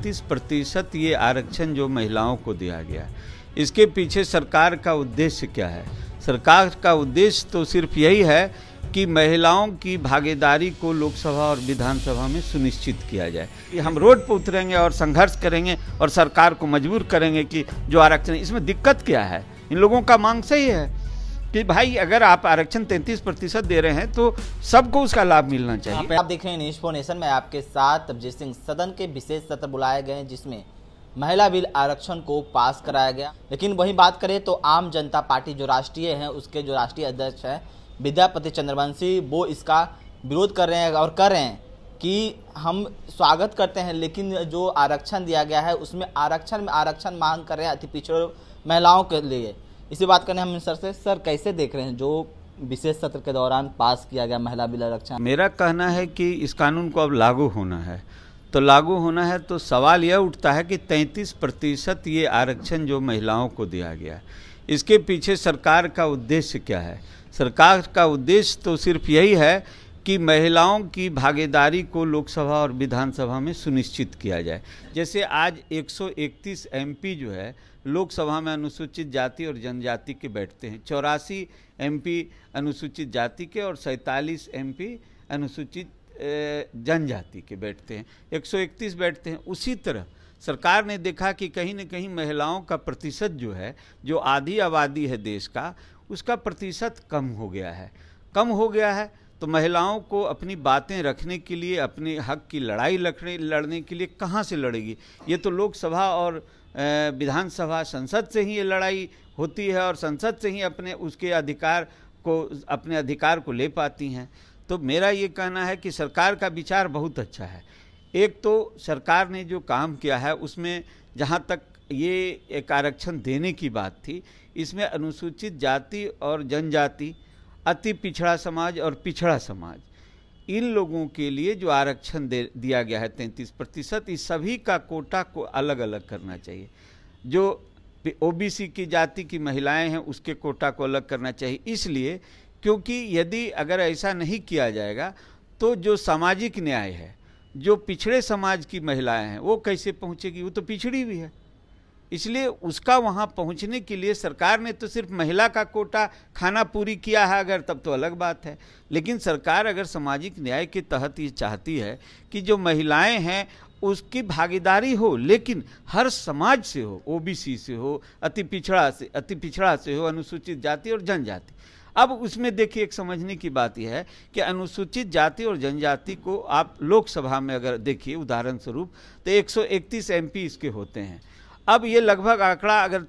33% ये आरक्षण जो महिलाओं को दिया गया है, इसके पीछे सरकार का उद्देश्य क्या है? सरकार का उद्देश्य तो सिर्फ यही है कि महिलाओं की भागीदारी को लोकसभा और विधानसभा में सुनिश्चित किया जाए। कि हम रोड पर उतरेंगे और संघर्ष करेंगे और सरकार को मजबूर करेंगे कि जो आरक्षण, इसमें दिक्कत क्या है? इन लोगों का मांग सही है कि भाई अगर आप आरक्षण 33% दे रहे हैं तो सबको उसका लाभ मिलना चाहिए। आप देख रहे हैं न्यूज़ फॉर नेशन में आपके साथ अभिजीत सिंह। सदन के विशेष सत्र बुलाए गए जिसमें महिला बिल आरक्षण को पास कराया गया। लेकिन वही बात करें तो आम जनता पार्टी जो राष्ट्रीय है, उसके जो राष्ट्रीय अध्यक्ष है विद्यापति चंद्रवंशी, वो इसका विरोध कर रहे हैं और कह रहे हैं कि हम स्वागत करते हैं, लेकिन जो आरक्षण दिया गया है उसमें आरक्षण मांग कर रहे हैं अति पिछड़े महिलाओं के लिए। इसी बात करने हम सर से, सर कैसे देख रहे हैं जो विशेष सत्र के दौरान पास किया गया महिला बिल आरक्षण? मेरा कहना है कि इस कानून को अब लागू होना है, तो लागू होना है तो सवाल यह उठता है कि 33% ये आरक्षण जो महिलाओं को दिया गया है, इसके पीछे सरकार का उद्देश्य क्या है? सरकार का उद्देश्य तो सिर्फ यही है कि महिलाओं की भागीदारी को लोकसभा और विधानसभा में सुनिश्चित किया जाए। जैसे आज 131 एमपी जो है लोकसभा में अनुसूचित जाति और जनजाति के बैठते हैं, 84 एमपी अनुसूचित जाति के और 47 एमपी अनुसूचित जनजाति के बैठते हैं, 131 बैठते हैं। उसी तरह सरकार ने देखा कि कहीं न कहीं महिलाओं का प्रतिशत जो है, जो आधी आबादी है देश का, उसका प्रतिशत कम हो गया है। तो महिलाओं को अपनी बातें रखने के लिए, अपने हक की लड़ाई लड़ने के लिए कहाँ से लड़ेगी? ये तो लोकसभा और विधानसभा, संसद से ही ये लड़ाई होती है और संसद से ही अपने अधिकार को ले पाती हैं। तो मेरा ये कहना है कि सरकार का विचार बहुत अच्छा है। एक तो सरकार ने जो काम किया है उसमें जहाँ तक ये एक आरक्षण देने की बात थी, इसमें अनुसूचित जाति और जनजाति, अति पिछड़ा समाज और पिछड़ा समाज, इन लोगों के लिए जो आरक्षण दिया गया है 33%, इस सभी का कोटा को अलग अलग करना चाहिए। जो ओबीसी की जाति की महिलाएं हैं उसके कोटा को अलग करना चाहिए, इसलिए क्योंकि यदि अगर ऐसा नहीं किया जाएगा तो जो सामाजिक न्याय है, जो पिछड़े समाज की महिलाएं हैं वो कैसे पहुंचेगी? वो तो पिछड़ी भी है। इसलिए उसका वहां पहुंचने के लिए सरकार ने तो सिर्फ महिला का कोटा खाना पूरी किया है अगर, तब तो अलग बात है। लेकिन सरकार अगर सामाजिक न्याय के तहत ये चाहती है कि जो महिलाएं हैं उसकी भागीदारी हो, लेकिन हर समाज से हो, ओबीसी से हो, अति पिछड़ा से हो, अनुसूचित जाति और जनजाति। अब उसमें देखिए एक समझने की बात यह है कि अनुसूचित जाति और जनजाति को आप लोकसभा में अगर देखिए उदाहरण स्वरूप तो 131 एमपी इसके होते हैं। अब ये लगभग आंकड़ा अगर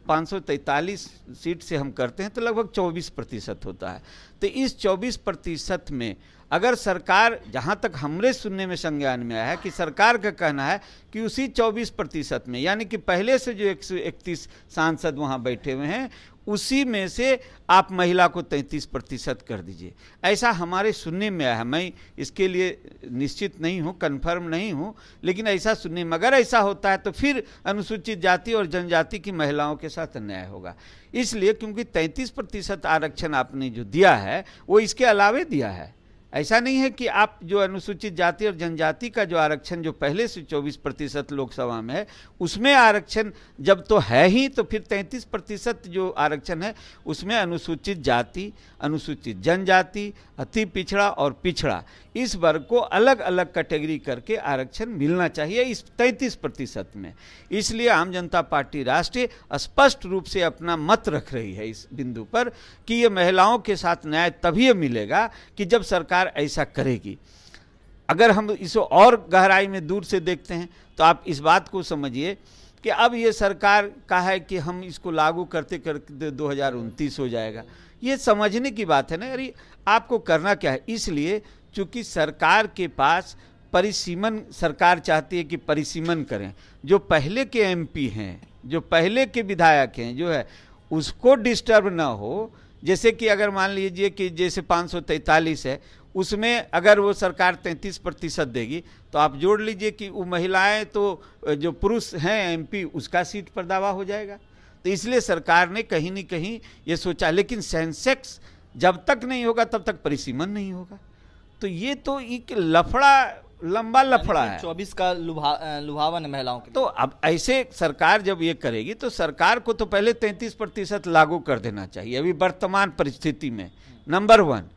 543 सीट से हम करते हैं तो लगभग 24% होता है। तो इस 24% में अगर सरकार, जहाँ तक हमरे सुनने में संज्ञान में आया है कि सरकार का कहना है कि उसी 24% में, यानी कि पहले से जो 131 सांसद वहाँ बैठे हुए हैं उसी में से आप महिला को 33% कर दीजिए, ऐसा हमारे सुनने में आया है। मैं इसके लिए निश्चित नहीं हूँ, कन्फर्म नहीं हूँ, लेकिन ऐसा सुनने में, अगर ऐसा होता है तो फिर अनुसूचित जाति और जनजाति की महिलाओं के साथ अन्याय होगा। इसलिए क्योंकि 33% आरक्षण आपने जो दिया है वो इसके अलावे दिया है। ऐसा नहीं है कि आप जो अनुसूचित जाति और जनजाति का जो आरक्षण जो पहले से 24% लोकसभा में है उसमें आरक्षण जब तो है ही, तो फिर 33% जो आरक्षण है उसमें अनुसूचित जाति, अनुसूचित जनजाति, अति पिछड़ा और पिछड़ा, इस वर्ग को अलग अलग कैटेगरी करके आरक्षण मिलना चाहिए इस 33% में। इसलिए आम जनता पार्टी राष्ट्रीय स्पष्ट रूप से अपना मत रख रही है इस बिंदु पर कि ये महिलाओं के साथ न्याय तभी मिलेगा कि जब सरकार ऐसा करेगी। अगर हम इसे और गहराई में दूर से देखते हैं तो आप इस बात को समझिए कि अब ये सरकार का है कि हम इसको लागू करते करते 2029 हो जाएगा। ये समझने की बात है ना। अरे आपको करना क्या है? इसलिए चूंकि सरकार के पास परिसीमन, सरकार चाहती है कि परिसीमन करें। जो पहले के एमपी हैं, जो पहले के विधायक हैं, जो है उसको डिस्टर्ब ना हो। जैसे कि अगर मान लीजिए कि जैसे 543 है, उसमें अगर वो सरकार 33% देगी तो आप जोड़ लीजिए कि वो महिलाएं तो जो पुरुष हैं एमपी उसका सीट पर दावा हो जाएगा। तो इसलिए सरकार ने कहीं न कहीं ये सोचा, लेकिन सेंसेक्स जब तक नहीं होगा तब तक परिसीमन नहीं होगा। तो ये तो एक लफड़ा लंबा लफड़ा है। 24 का लुभावन है महिलाओं के लिए। तो अब ऐसे सरकार जब ये करेगी तो सरकार को तो पहले 33% लागू कर देना चाहिए अभी वर्तमान परिस्थिति में, नंबर 1।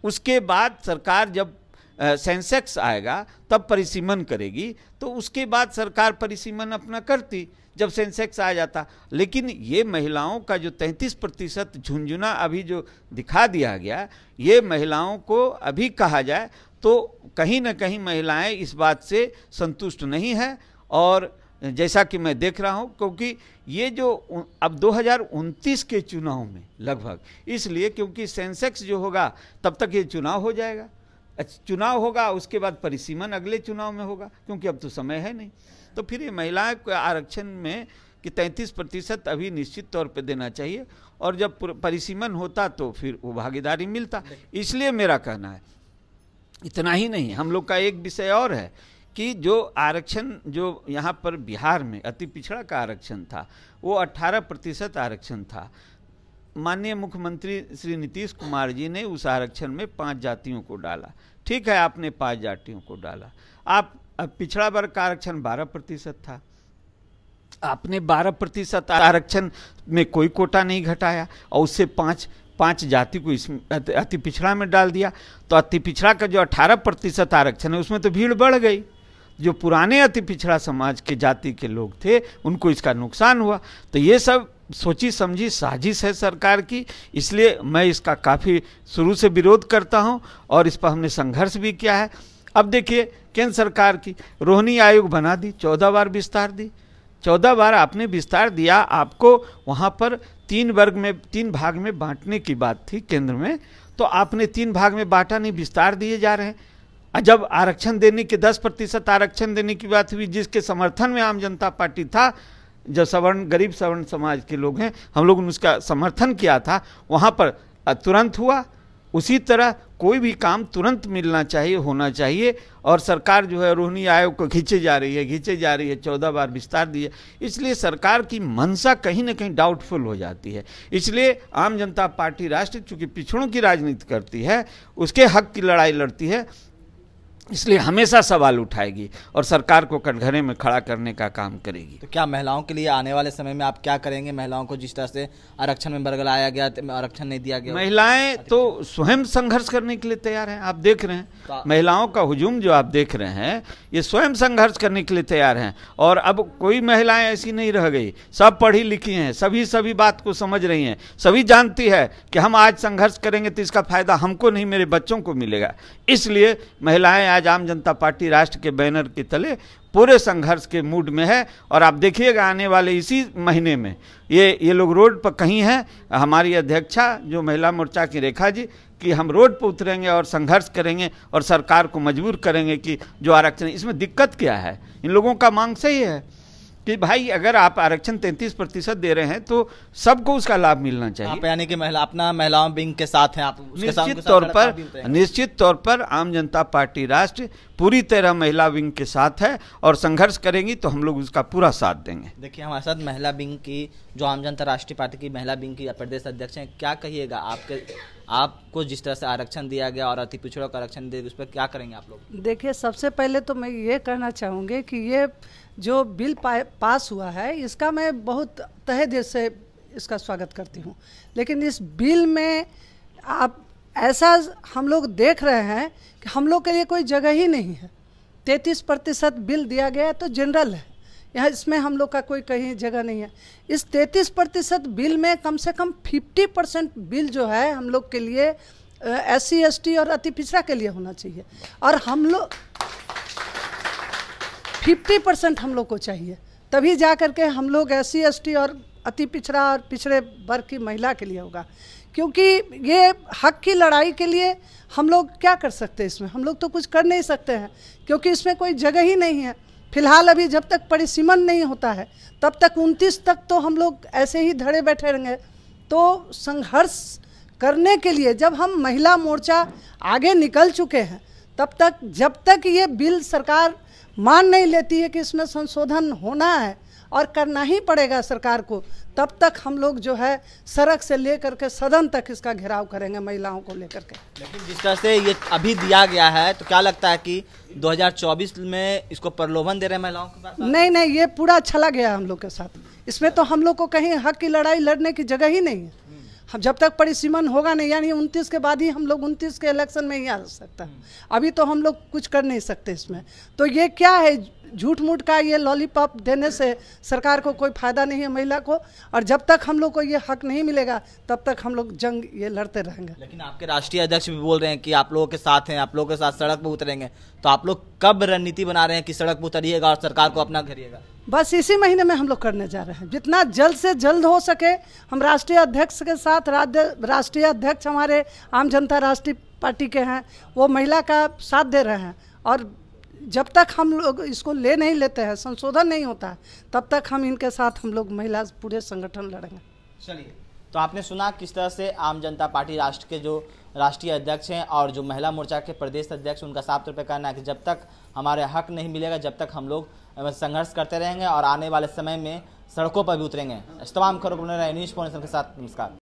उसके बाद सरकार जब सेंसेक्स आएगा तब परिसीमन करेगी, तो उसके बाद सरकार परिसीमन अपना करती जब सेंसेक्स आ जाता। लेकिन ये महिलाओं का जो 33% झुंझुना अभी जो दिखा दिया गया, ये महिलाओं को अभी कहा जाए तो कहीं ना कहीं महिलाएं इस बात से संतुष्ट नहीं है। और जैसा कि मैं देख रहा हूं, क्योंकि ये जो अब 2029 के चुनाव में लगभग, इसलिए क्योंकि सेंसेक्स जो होगा तब तक ये चुनाव हो जाएगा, चुनाव होगा उसके बाद परिसीमन अगले चुनाव में होगा, क्योंकि अब तो समय है नहीं। तो फिर ये महिलाएं को आरक्षण में कि 33% अभी निश्चित तौर पे देना चाहिए, और जब परिसीमन होता तो फिर वो भागीदारी मिलता। इसलिए मेरा कहना है, इतना ही नहीं, हम लोग का एक विषय और है कि जो आरक्षण जो यहाँ पर बिहार में अति पिछड़ा का आरक्षण था, वो 18% आरक्षण था। माननीय मुख्यमंत्री श्री नीतीश कुमार जी ने उस आरक्षण में 5 जातियों को डाला। ठीक है, आपने 5 जातियों को डाला। आप पिछड़ा वर्ग का आरक्षण 12% था, आपने 12% आरक्षण में कोई कोटा नहीं घटाया और उससे 5 जाति को इसमें अति पिछड़ा में डाल दिया। तो अति पिछड़ा का जो 18% आरक्षण है उसमें तो भीड़ बढ़ गई। जो पुराने अति पिछड़ा समाज के जाति के लोग थे उनको इसका नुकसान हुआ। तो ये सब सोची समझी साजिश है सरकार की, इसलिए मैं इसका काफ़ी शुरू से विरोध करता हूं और इस पर हमने संघर्ष भी किया है। अब देखिए, केंद्र सरकार की रोहिणी आयोग बना दी, 14 बार विस्तार दी, 14 बार आपने विस्तार दिया। आपको वहाँ पर 3 भाग में बांटने की बात थी केंद्र में, तो आपने 3 भाग में बांटा नहीं, विस्तार दिए जा रहे हैं। जब आरक्षण देने के 10% आरक्षण देने की बात हुई, जिसके समर्थन में आम जनता पार्टी था, जो गरीब सवर्ण समाज के लोग हैं, हम लोगों ने उसका समर्थन किया था, वहाँ पर तुरंत हुआ। उसी तरह कोई भी काम तुरंत मिलना चाहिए, होना चाहिए। और सरकार जो है रोहिणी आयोग को खींचे जा रही है, 14 बार विस्तार दिए। इसलिए सरकार की मंशा कहीं ना कहीं डाउटफुल हो जाती है। इसलिए आम जनता पार्टी राष्ट्र चूंकि पिछड़ों की राजनीति करती है, उसके हक की लड़ाई लड़ती है, इसलिए हमेशा सवाल उठाएगी और सरकार को कटघरे में खड़ा करने का काम करेगी। तो क्या महिलाओं के लिए आने वाले समय में आप क्या करेंगे? महिलाओं को जिस तरह से आरक्षण में बरगलाया गया, आरक्षण नहीं दिया गया, महिलाएं तो स्वयं संघर्ष करने के लिए तैयार हैं। आप देख रहे हैं तो महिलाओं का हुजूम जो आप देख रहे हैं, ये स्वयं संघर्ष करने के लिए तैयार हैं। और अब कोई महिलाएं ऐसी नहीं रह गई, सब पढ़ी लिखी हैं, सभी बात को समझ रही हैं, सभी जानती है कि हम आज संघर्ष करेंगे तो इसका फायदा हमको नहीं, मेरे बच्चों को मिलेगा। इसलिए महिलाएं आज आम जनता पार्टी राष्ट्र के बैनर के तले पूरे संघर्ष के मूड में है। और आप देखिएगा आने वाले इसी महीने में ये लोग रोड पर कहीं हैं, हमारी अध्यक्षा जो महिला मोर्चा की रेखा जी, कि हम रोड पर उतरेंगे और संघर्ष करेंगे और सरकार को मजबूर करेंगे कि जो आरक्षण, इसमें दिक्कत क्या है? इन लोगों का मांग सही है कि भाई अगर आप आरक्षण 33% दे रहे हैं तो सबको उसका लाभ मिलना चाहिए। आप यानी कि अपना महिलाओं विंग के साथ हैं आप? निश्चित तौर पर आम जनता पार्टी राष्ट्र पूरी तरह महिला विंग के साथ है और संघर्ष करेंगी तो हम लोग उसका पूरा साथ देंगे। देखिए, हमारे साथ महिला विंग की, जो आम जनता राष्ट्रीय पार्टी की महिला विंग की प्रदेश अध्यक्ष हैं, क्या कहिएगा? आपको जिस तरह से आरक्षण दिया गया और अति पिछड़ों का आरक्षण दिया, उस पर क्या करेंगे आप लोग? देखिए, सबसे पहले तो मैं ये कहना चाहूँगी कि ये जो बिल पास हुआ है, इसका मैं बहुत तहे दिल से इसका स्वागत करती हूँ। लेकिन इस बिल में आप ऐसा हम लोग देख रहे हैं कि हम लोग के लिए कोई जगह ही नहीं है। 33% बिल दिया गया तो जनरल है, यहाँ इसमें हम लोग का कोई कहीं जगह नहीं है। इस 33% बिल में कम से कम 50% बिल जो है हम लोग के लिए SC ST और अति पिछड़ा के लिए होना चाहिए, और हम लोग 50% हम लोग को चाहिए, तभी जा कर के हम लोग SC ST और अति पिछड़ा और पिछड़े वर्ग की महिला के लिए होगा। क्योंकि ये हक की लड़ाई के लिए हम लोग क्या कर सकते हैं? इसमें हम लोग तो कुछ कर नहीं सकते हैं, क्योंकि इसमें कोई जगह ही नहीं है। फिलहाल अभी जब तक परिसीमन नहीं होता है तब तक 29 तक तो हम लोग ऐसे ही धड़े बैठे रहेंगे। तो संघर्ष करने के लिए जब हम महिला मोर्चा आगे निकल चुके हैं, तब तक जब तक ये बिल सरकार मान नहीं लेती है कि इसमें संशोधन होना है और करना ही पड़ेगा सरकार को, तब तक हम लोग जो है सड़क से लेकर के सदन तक इसका घेराव करेंगे महिलाओं को लेकर के। लेकिन जिस तरह से ये अभी दिया गया है तो क्या लगता है कि 2024 में इसको प्रलोभन दे रहे हैं महिलाओं के पास? नहीं नहीं, ये पूरा छला गया हम लोग के साथ। इसमें तो हम लोग को कहीं हक की लड़ाई लड़ने की जगह ही नहीं है। हम जब तक परिसीमन होगा नहीं, यानी 29 के बाद ही हम लोग 29 के इलेक्शन में ही आ सकता है। अभी तो हम लोग कुछ कर नहीं सकते इसमें। तो ये क्या है, झूठ मूठ का ये लॉलीपॉप देने से सरकार को कोई फायदा नहीं है महिला को, और जब तक हम लोग को ये हक नहीं मिलेगा तब तक हम लोग जंग ये लड़ते रहेंगे। लेकिन आपके राष्ट्रीय अध्यक्ष भी बोल रहे हैं कि आप लोगों के साथ हैं, आप लोगों के साथ सड़क पर उतरेंगे, तो आप लोग कब रणनीति बना रहे हैं कि सड़क पर उतरिएगा और सरकार को अपना घेरिएगा? बस इसी महीने में हम लोग करने जा रहे हैं, जितना जल्द से जल्द हो सके। हम राष्ट्रीय अध्यक्ष के साथ, राष्ट्रीय अध्यक्ष हमारे आम जनता राष्ट्रीय पार्टी के हैं, वो महिला का साथ दे रहे हैं, और जब तक हम लोग इसको ले नहीं लेते हैं, संशोधन नहीं होता है, तब तक हम इनके साथ हम लोग महिला पूरे संगठन लड़ेंगे। चलिए, तो आपने सुना किस तरह से आम जनता पार्टी राष्ट्र के जो राष्ट्रीय अध्यक्ष हैं और जो महिला मोर्चा के प्रदेश अध्यक्ष, उनका साफ तौर पर कहना है कि जब तक हमारे हक नहीं मिलेगा, जब तक हम लोग संघर्ष करते रहेंगे और आने वाले समय में सड़कों पर भी उतरेंगे। इस तमाम खबरों को न्यूज़ पॉइंट के साथ नमस्कार।